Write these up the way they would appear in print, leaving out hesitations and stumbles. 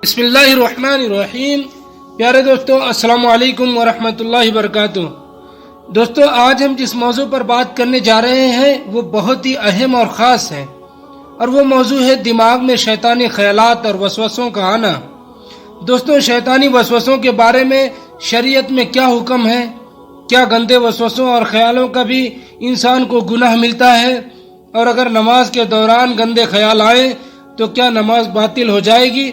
بسم اللہ الرحمن الرحیم۔ پیارے دوستو، السلام علیکم ورحمۃ اللہ وبرکاتہ۔ دوستو، آج ہم جس موضوع پر بات کرنے جا رہے ہیں وہ بہت ہی اہم اور خاص ہے، اور وہ موضوع ہے دماغ میں شیطانی خیالات اور وسوسوں کا آنا۔ دوستو، شیطانی وسوسوں کے بارے میں شریعت میں کیا حکم ہے؟ کیا گندے وسوسوں اور خیالوں کا بھی انسان کو گناہ ملتا ہے؟ اور اگر نماز کے دوران گندے خیال آئیں تو کیا نماز باطل ہو جائے گی؟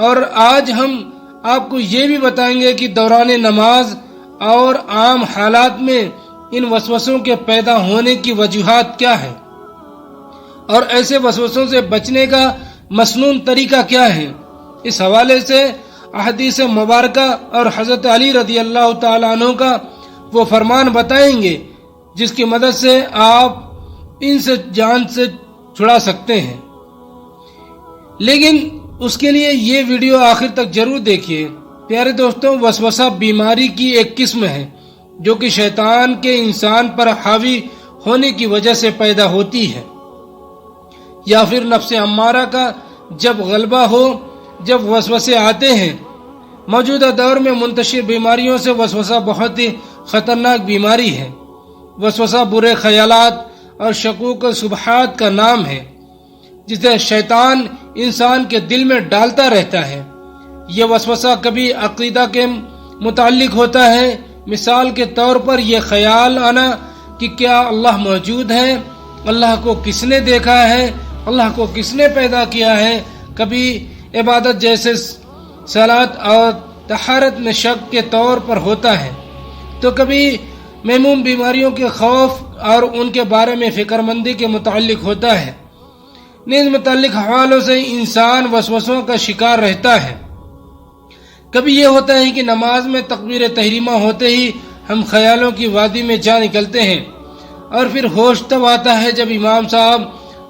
اور آج ہم آپ کو یہ بھی بتائیں گے کہ دوران نماز اور عام حالات میں ان وسوسوں کے پیدا ہونے کی وجوہات کیا ہیں، اور ایسے وسوسوں سے بچنے کا مسنون طریقہ کیا ہے۔ اس حوالے سے احادیث مبارکہ اور حضرت علی رضی اللہ تعالیٰ عنہ کا وہ فرمان بتائیں گے جس کی مدد سے آپ ان سے جان سے چھڑا سکتے ہیں۔ لیکن اس کے لیے یہ ویڈیو آخر تک ضرور دیکھیے۔ پیارے دوستوں، وسوسہ بیماری کی ایک قسم ہے جو کہ شیطان کے انسان پر حاوی ہونے کی وجہ سے پیدا ہوتی ہے، یا پھر نفس امارہ کا جب غلبہ ہو، جب وسوسے آتے ہیں۔ موجودہ دور میں منتشر بیماریوں سے وسوسہ بہت ہی خطرناک بیماری ہے۔ وسوسہ برے خیالات اور شکوک و شبہات کا نام ہے جسے شیطان انسان کے دل میں ڈالتا رہتا ہے۔ یہ وسوسہ کبھی عقیدہ کے متعلق ہوتا ہے، مثال کے طور پر یہ خیال آنا کہ کیا اللہ موجود ہے، اللہ کو کس نے دیکھا ہے، اللہ کو کس نے پیدا کیا ہے۔ کبھی عبادت جیسے صلاۃ اور طہارت میں شک کے طور پر ہوتا ہے، تو کبھی محموم بیماریوں کے خوف اور ان کے بارے میں فکر مندی کے متعلق ہوتا ہے۔ نیز متعلق حوالوں سے انسان وسوسوں کا شکار رہتا ہے۔ کبھی یہ ہوتا ہے کہ نماز میں تکبیر تحریمہ ہوتے ہی ہم خیالوں کی وادی میں جا نکلتے ہیں، اور پھر ہوش تب آتا ہے جب امام صاحب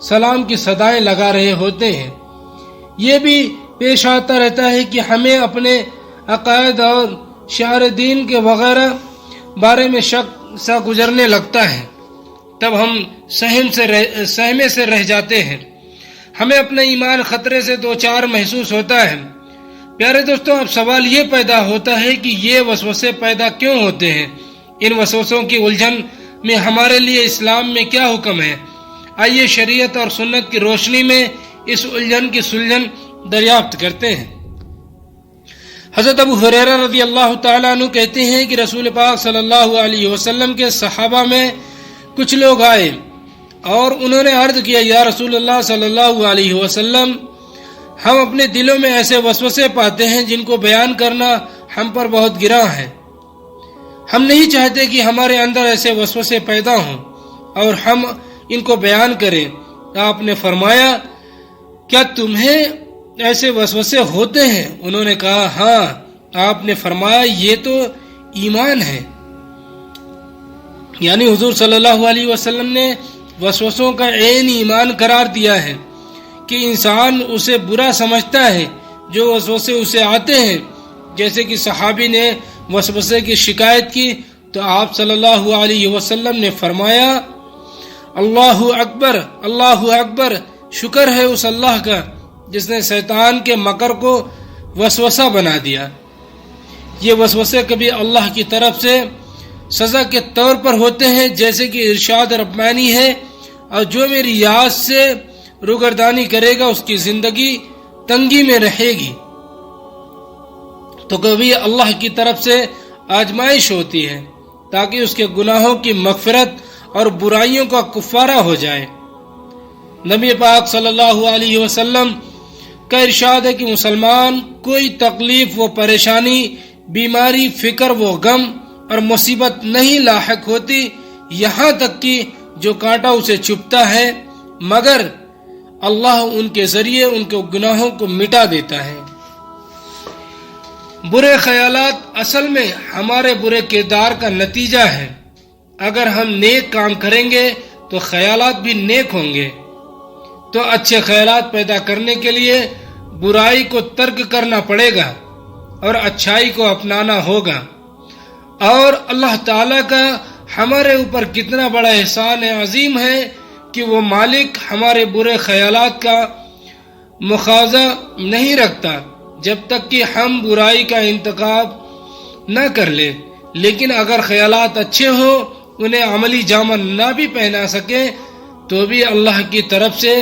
سلام کی صدائیں لگا رہے ہوتے ہیں۔ یہ بھی پیش آتا رہتا ہے کہ ہمیں اپنے عقائد اور شعائر دین کے وغیرہ بارے میں شک سا گزرنے لگتا ہے، تب ہم سہمے سے رہ جاتے ہیں، ہمیں اپنا ایمان خطرے سے دوچار محسوس ہوتا ہے۔ پیارے دوستوں، اب سوال یہ پیدا ہوتا ہے کہ یہ وسوسے پیدا کیوں ہوتے ہیں؟ ان وسوسوں کی الجھن میں ہمارے لیے اسلام میں کیا حکم ہے؟ آئیے شریعت اور سنت کی روشنی میں اس الجھن کی سلجھن دریافت کرتے ہیں۔ حضرت ابو ہریرہ رضی اللہ تعالیٰ عنہ کہتے ہیں کہ رسول پاک صلی اللہ علیہ وسلم کے صحابہ میں کچھ لوگ آئے اور انہوں نے عرض کیا، یا رسول اللہ صلی اللہ علیہ وسلم، ہم اپنے دلوں میں ایسے وسوسے پاتے ہیں جن کو بیان کرنا ہم پر بہت گراں ہے۔ ہم نہیں چاہتے کہ ہمارے اندر ایسے وسوسے پیدا ہوں اور ہم ان کو بیان کریں۔ آپ نے فرمایا، کیا تمہیں ایسے وسوسے ہوتے ہیں؟ انہوں نے کہا، ہاں۔ آپ نے فرمایا، یہ تو ایمان ہے۔ یعنی حضور صلی اللہ علیہ وسلم نے وسوسوں کا عین ایمان قرار دیا ہے کہ انسان اسے برا سمجھتا ہے جو وسوسے اسے آتے ہیں۔ جیسے کہ صحابی نے وسوسے کی شکایت کی تو آپ صلی اللہ علیہ وسلم نے فرمایا، اللہ اکبر، اللہ اکبر، شکر ہے اس اللہ کا جس نے شیطان کے مکر کو وسوسہ بنا دیا۔ یہ وسوسے کبھی اللہ کی طرف سے سزا کے طور پر ہوتے ہیں، جیسے کہ ارشاد ربانی ہے، اور جو میری یاد سے روگردانی کرے گا اس کی زندگی تنگی میں رہے گی۔ تو کبھی اللہ کی طرف سے آزمائش ہوتی ہے تاکہ اس کے گناہوں کی مغفرت اور برائیوں کا کفارہ ہو جائے۔ نبی پاک صلی اللہ علیہ وسلم کا ارشاد ہے کہ مسلمان کوئی تکلیف و پریشانی، بیماری، فکر و غم اور مصیبت نہیں لاحق ہوتی یہاں تک کہ جو کانٹا اسے چبھتا ہے، مگر اللہ ان کے ذریعے ان کے گناہوں کو مٹا دیتا ہے۔ برے خیالات اصل میں ہمارے برے کردار کا نتیجہ ہے۔ اگر ہم نیک کام کریں گے تو خیالات بھی نیک ہوں گے۔ تو اچھے خیالات پیدا کرنے کے لیے برائی کو ترک کرنا پڑے گا اور اچھائی کو اپنانا ہوگا۔ اور اللہ تعالیٰ کا ہمارے اوپر کتنا بڑا احسان عظیم ہے کہ وہ مالک ہمارے برے خیالات کا مواخذہ نہیں رکھتا، جب تک کہ ہم برائی کا انتخاب نہ کر لیں، لیکن اگر خیالات اچھے ہوں، انہیں عملی جامہ نہ بھی پہنا سکیں تو بھی اللہ کی طرف سے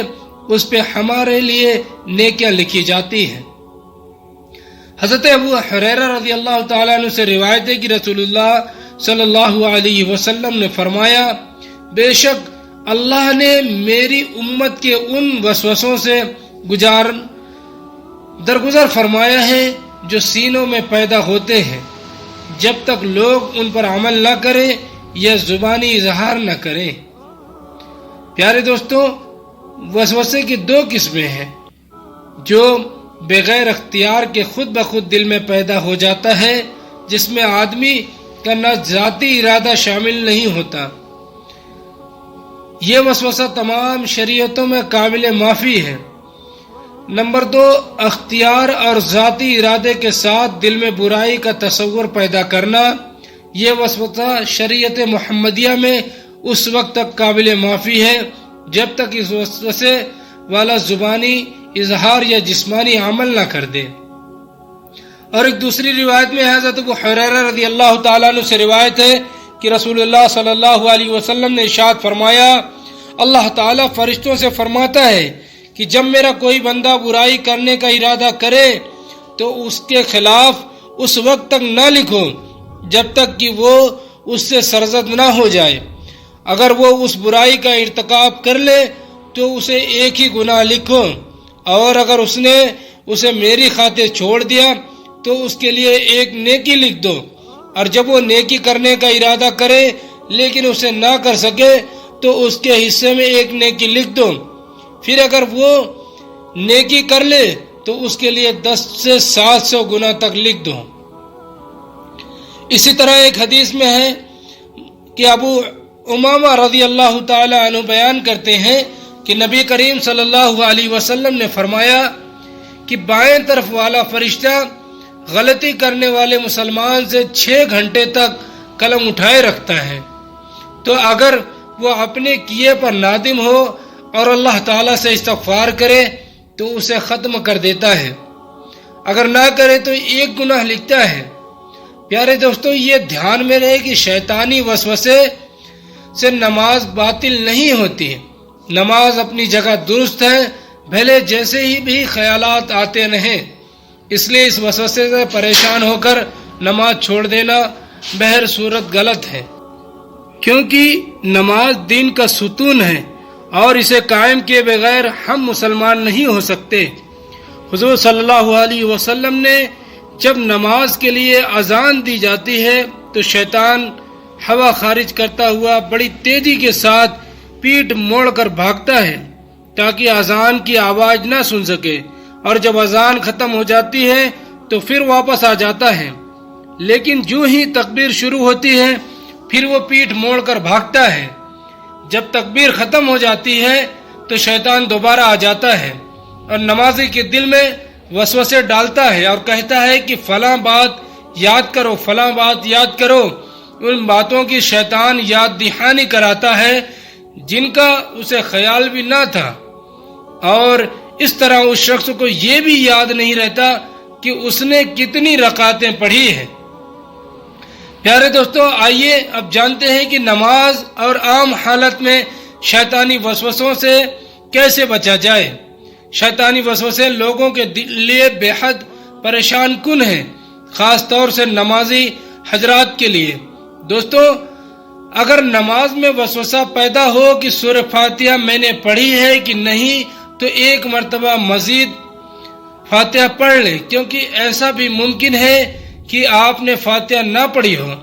اس پہ ہمارے لیے نیکیاں لکھی جاتی ہیں۔ حضرت ابو ہریرہ رضی اللہ تعالیٰ عنہ سے روایت ہے کہ رسول اللہ صلی اللہ علیہ وسلم نے فرمایا، بے شک اللہ نے میری امت کے ان وسوسوں سے درگزر فرمایا ہے جو سینوں میں پیدا ہوتے ہیں جب تک لوگ ان پر عمل نہ کریں یا زبانی اظہار نہ کریں۔ پیارے دوستوں، وسوسے کی دو قسمیں ہیں، جو بغیر اختیار کے خود بخود دل میں پیدا ہو جاتا ہے، جس میں آدمی کا نہ ذاتی ارادہ شامل نہیں ہوتا۔ یہ وسوسہ تمام شریعتوں میں قابل معافی ہے۔ نمبر 2، اختیار اور ذاتی ارادے کے ساتھ دل میں برائی کا تصور پیدا کرنا۔ یہ وسوسہ شریعت محمدیہ میں اس وقت تک قابل معافی ہے جب تک اس وسوسے والا زبانی اظہار یا جسمانی عمل نہ کر دے۔ اور ایک دوسری روایت میں حضرت ابو ہریرہ رضی اللہ تعالیٰ عنہ سے روایت ہے کہ رسول اللہ صلی اللہ علیہ وسلم نے ارشاد فرمایا، اللہ تعالیٰ فرشتوں سے فرماتا ہے کہ جب میرا کوئی بندہ برائی کرنے کا ارادہ کرے تو اس کے خلاف اس وقت تک نہ لکھو جب تک کہ وہ اس سے سرزد نہ ہو جائے۔ اگر وہ اس برائی کا ارتکاب کر لے تو اسے ایک ہی گناہ لکھو، اور اگر اس نے اسے میری خاطر چھوڑ دیا تو اس کے لیے ایک نیکی لکھ دو، اور جب وہ نیکی کرنے کا ارادہ کرے لیکن اسے نہ کر سکے تو اس کے حصے میں ایک نیکی لکھ دو، پھر اگر وہ نیکی کر لے تو اس کے لیے 10 سے 700 گنا تک لکھ دو۔ اسی طرح ایک حدیث میں ہے کہ ابو امامہ رضی اللہ تعالی عنہ بیان کرتے ہیں کہ نبی کریم صلی اللہ علیہ وسلم نے فرمایا کہ بائیں طرف والا فرشتہ غلطی کرنے والے مسلمان سے 6 گھنٹے تک قلم اٹھائے رکھتا ہے، تو اگر وہ اپنے کیے پر نادم ہو اور اللہ تعالیٰ سے استغفار کرے تو اسے ختم کر دیتا ہے، اگر نہ کرے تو ایک گناہ لکھتا ہے۔ پیارے دوستو، یہ دھیان میں رہے کہ شیطانی وسوسے سے نماز باطل نہیں ہوتی، نماز اپنی جگہ درست ہے، بھلے جیسے ہی بھی خیالات آتے رہیں۔ اس لیے اس وسوسے سے پریشان ہو کر نماز چھوڑ دینا بہر صورت غلط ہے، کیونکہ نماز دین کا ستون ہے اور اسے قائم کیے بغیر ہم مسلمان نہیں ہو سکتے۔ حضور صلی اللہ علیہ وسلم نے جب نماز کے لیے اذان دی جاتی ہے تو شیطان ہوا خارج کرتا ہوا بڑی تیزی کے ساتھ پیٹھ موڑ کر بھاگتا ہے تاکہ اذان کی آواز نہ سن سکے، اور جب اذان ختم ہو جاتی ہے تو پھر واپس آ جاتا ہے، لیکن جو ہی تکبیر شروع ہوتی ہے پھر وہ پیٹھ موڑ کر بھاگتا ہے۔ جب تکبیر ختم ہو جاتی ہے تو شیطان دوبارہ آ جاتا ہے اور نمازی کے دل میں وسوسے ڈالتا ہے اور کہتا ہے کہ فلاں بات یاد کرو، فلاں بات یاد کرو۔ ان باتوں کی شیطان یاد دہانی کراتا ہے جن کا اسے خیال بھی نہ تھا، اور اس طرح اس شخص کو یہ بھی یاد نہیں رہتا کہ اس نے کتنی رکعتیں پڑھی ہیں۔ پیارے دوستو، آئیے اب جانتے ہیں کہ نماز اور عام حالت میں شیطانی وسوسوں سے کیسے بچا جائے۔ شیطانی وسوسے لوگوں کے لیے بے حد پریشان کن ہیں، خاص طور سے نمازی حضرات کے لیے۔ دوستو، اگر نماز میں وسوسہ پیدا ہو کہ سورہ فاتحہ میں نے پڑھی ہے کہ نہیں تو ایک مرتبہ مزید فاتحہ پڑھ لیں، کیونکہ ایسا بھی ممکن ہے کہ آپ نے فاتحہ نہ پڑھی ہو۔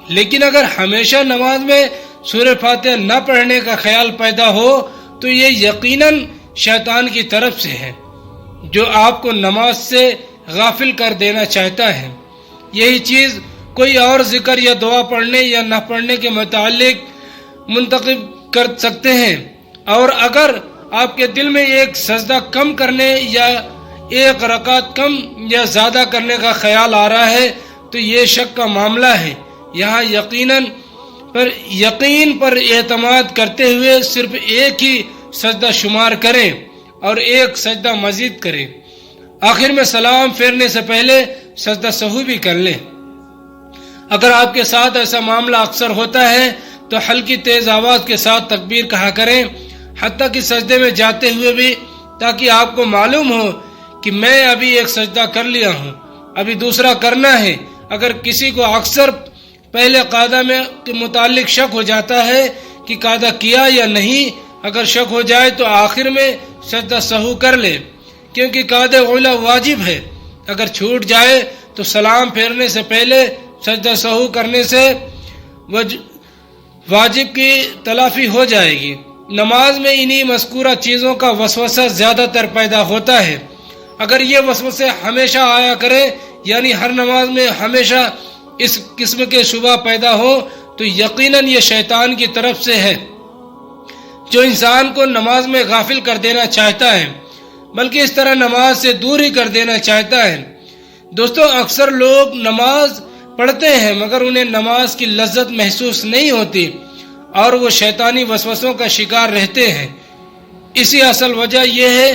لیکن اگر ہمیشہ نماز میں سورہ فاتحہ نہ پڑھنے کا خیال پیدا ہو تو یہ یقیناً شیطان کی طرف سے ہے جو آپ کو نماز سے غافل کر دینا چاہتا ہے۔ یہی چیز کوئی اور ذکر یا دعا پڑھنے یا نہ پڑھنے کے متعلق منتخب کر سکتے ہیں، اور اگر آپ کے دل میں ایک سجدہ کم کرنے یا ایک رکعت کم یا زیادہ کرنے کا خیال آ رہا ہے تو یہ شک کا معاملہ ہے۔ یہاں یقین پر اعتماد کرتے ہوئے صرف ایک ہی سجدہ شمار کریں اور ایک سجدہ مزید کریں، آخر میں سلام پھیرنے سے پہلے سجدہ سہو بھی کر لیں۔ اگر آپ کے ساتھ ایسا معاملہ اکثر ہوتا ہے تو ہلکی تیز آواز کے ساتھ تکبیر کہا کریں، حتیٰ کہ سجدے میں جاتے ہوئے بھی، تاکہ آپ کو معلوم ہو کہ میں ابھی ایک سجدہ کر لیا ہوں، ابھی دوسرا کرنا ہے۔ اگر کسی کو اکثر پہلے قاعدہ میں کے متعلق شک ہو جاتا ہے کہ قاعدہ کیا یا نہیں، اگر شک ہو جائے تو آخر میں سجدہ سہو کر لے، کیونکہ قاعدہ اولا واجب ہے۔ اگر چھوٹ جائے تو سلام پھیرنے سے پہلے سجدہ سہو کرنے سے واجب کی تلافی ہو جائے گی۔ نماز میں انہی مذکورہ چیزوں کا وسوسہ زیادہ تر پیدا ہوتا ہے۔ اگر یہ وسوسے ہمیشہ آیا کرے، یعنی ہر نماز میں ہمیشہ اس قسم کے شبہ پیدا ہو، تو یقیناً یہ شیطان کی طرف سے ہے، جو انسان کو نماز میں غافل کر دینا چاہتا ہے، بلکہ اس طرح نماز سے دور ہی کر دینا چاہتا ہے۔ دوستو، اکثر لوگ نماز پڑھتے ہیں مگر انہیں نماز کی لذت محسوس نہیں ہوتی اور وہ شیطانی وسوسوں کا شکار رہتے ہیں۔ اسی اصل وجہ یہ ہے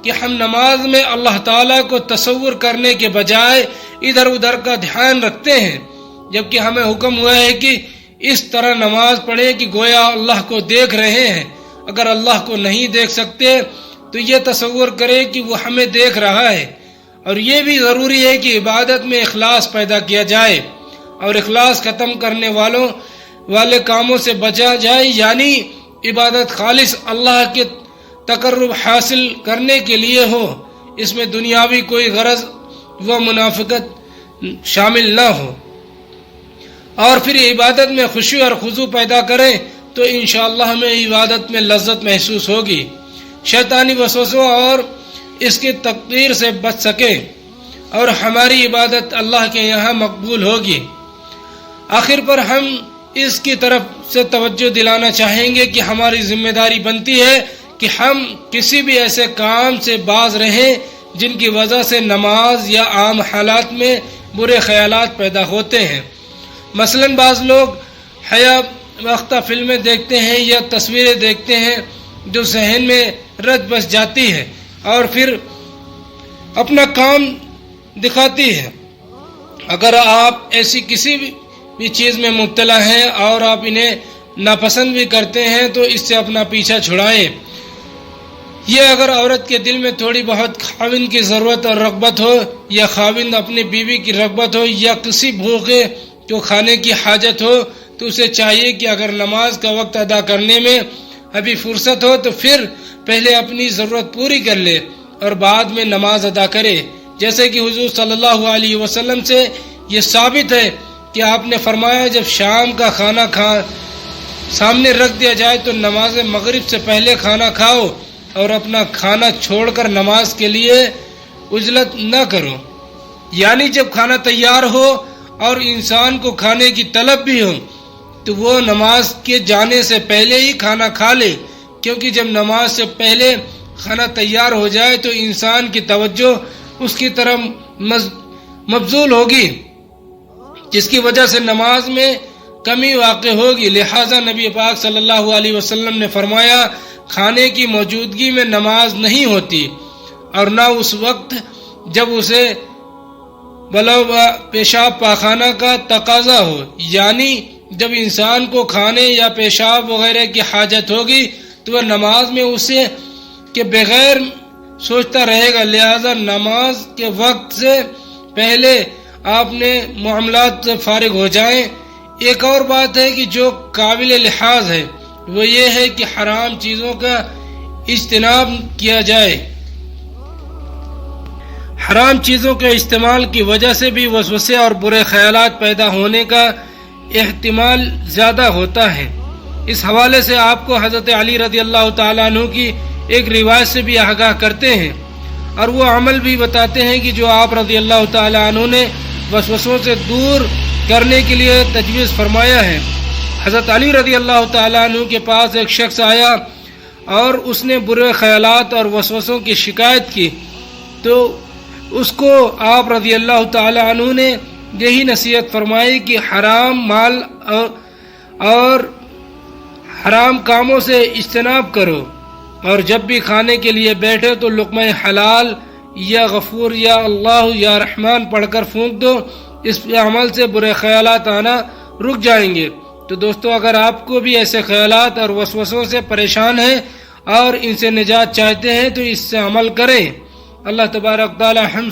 کہ ہم نماز میں اللہ تعالیٰ کو تصور کرنے کے بجائے ادھر ادھر کا دھیان رکھتے ہیں، جبکہ ہمیں حکم ہوا ہے کہ اس طرح نماز پڑھیں کہ گویا اللہ کو دیکھ رہے ہیں۔ اگر اللہ کو نہیں دیکھ سکتے تو یہ تصور کریں کہ وہ ہمیں دیکھ رہا ہے۔ اور یہ بھی ضروری ہے کہ عبادت میں اخلاص پیدا کیا جائے اور اخلاص ختم کرنے والے کاموں سے بچا جائے، یعنی عبادت خالص اللہ کے تقرب حاصل کرنے کے لیے ہو، اس میں دنیاوی کوئی غرض و منافقت شامل نہ ہو، اور پھر عبادت میں خشوع اور خضوع پیدا کریں تو انشاءاللہ ہمیں عبادت میں لذت محسوس ہوگی، شیطانی وسوسوں اور اس کی تقدیر سے بچ سکیں اور ہماری عبادت اللہ کے یہاں مقبول ہوگی۔ آخر پر ہم اس کی طرف سے توجہ دلانا چاہیں گے کہ ہماری ذمہ داری بنتی ہے کہ ہم کسی بھی ایسے کام سے باز رہیں جن کی وجہ سے نماز یا عام حالات میں برے خیالات پیدا ہوتے ہیں۔ مثلا بعض لوگ حیا باختہ فلمیں دیکھتے ہیں یا تصویریں دیکھتے ہیں جو ذہن میں رچ بس جاتی ہے اور پھر اپنا کام دکھاتی ہے۔ اگر آپ ایسی کسی بھی چیز میں مبتلا ہیں اور آپ انہیں ناپسند بھی کرتے ہیں تو اس سے اپنا پیچھا چھڑائیں۔ یہ اگر عورت کے دل میں تھوڑی بہت خاوند کی ضرورت اور رغبت ہو، یا خاوند اپنی بیوی کی رغبت ہو، یا کسی بھوکے کو کھانے کی حاجت ہو، تو اسے چاہیے کہ اگر نماز کا وقت ادا کرنے میں ابھی فرصت ہو تو پھر پہلے اپنی ضرورت پوری کر لے اور بعد میں نماز ادا کرے، جیسے کہ حضور صلی اللہ علیہ وسلم سے یہ ثابت ہے کہ آپ نے فرمایا جب شام کا کھانا سامنے رکھ دیا جائے تو نماز مغرب سے پہلے کھانا کھاؤ اور اپنا کھانا چھوڑ کر نماز کے لیے عجلت نہ کرو، یعنی جب کھانا تیار ہو اور انسان کو کھانے کی طلب بھی ہو تو وہ نماز کے جانے سے پہلے ہی کھانا کھا لے، کیونکہ جب نماز سے پہلے کھانا تیار ہو جائے تو انسان کی توجہ اس کی طرف مبذول ہوگی، جس کی وجہ سے نماز میں کمی واقع ہوگی۔ لہٰذا نبی پاک صلی اللہ علیہ وسلم نے فرمایا کھانے کی موجودگی میں نماز نہیں ہوتی، اور نہ اس وقت جب اسے بلا پیشاب پاخانہ کا تقاضا ہو، یعنی جب انسان کو کھانے یا پیشاب وغیرہ کی حاجت ہوگی تو وہ نماز میں اسے کے بغیر سوچتا رہے گا۔ لہذا نماز کے وقت سے پہلے آپ نے معاملات سے فارغ ہو جائیں۔ ایک اور بات ہے کہ جو قابل لحاظ ہے وہ یہ ہے کہ حرام چیزوں کا اجتناب کیا جائے۔ حرام چیزوں کے استعمال کی وجہ سے بھی وسوسے اور برے خیالات پیدا ہونے کا احتمال زیادہ ہوتا ہے۔ اس حوالے سے آپ کو حضرت علی رضی اللہ تعالیٰ عنہ کی ایک روایت سے بھی آگاہ کرتے ہیں اور وہ عمل بھی بتاتے ہیں کہ جو آپ رضی اللہ تعالیٰ عنہ نے وسوسوں سے دور کرنے کے لیے تجویز فرمایا ہے۔ حضرت علی رضی اللہ تعالیٰ عنہ کے پاس ایک شخص آیا اور اس نے برے خیالات اور وسوسوں کی شکایت کی، تو اس کو آپ رضی اللہ تعالیٰ عنہ نے یہی نصیحت فرمائی کہ حرام مال اور حرام کاموں سے اجتناب کرو، اور جب بھی کھانے کے لیے بیٹھے تو لقمہ حلال یا غفور یا اللہ یا رحمان پڑھ کر پھونک دو، اس عمل سے برے خیالات آنا رک جائیں گے۔ تو دوستو اگر آپ کو بھی ایسے خیالات اور وسوسوں سے پریشان ہیں اور ان سے نجات چاہتے ہیں تو اس سے عمل کریں۔ اللہ تبارک تعالی ہم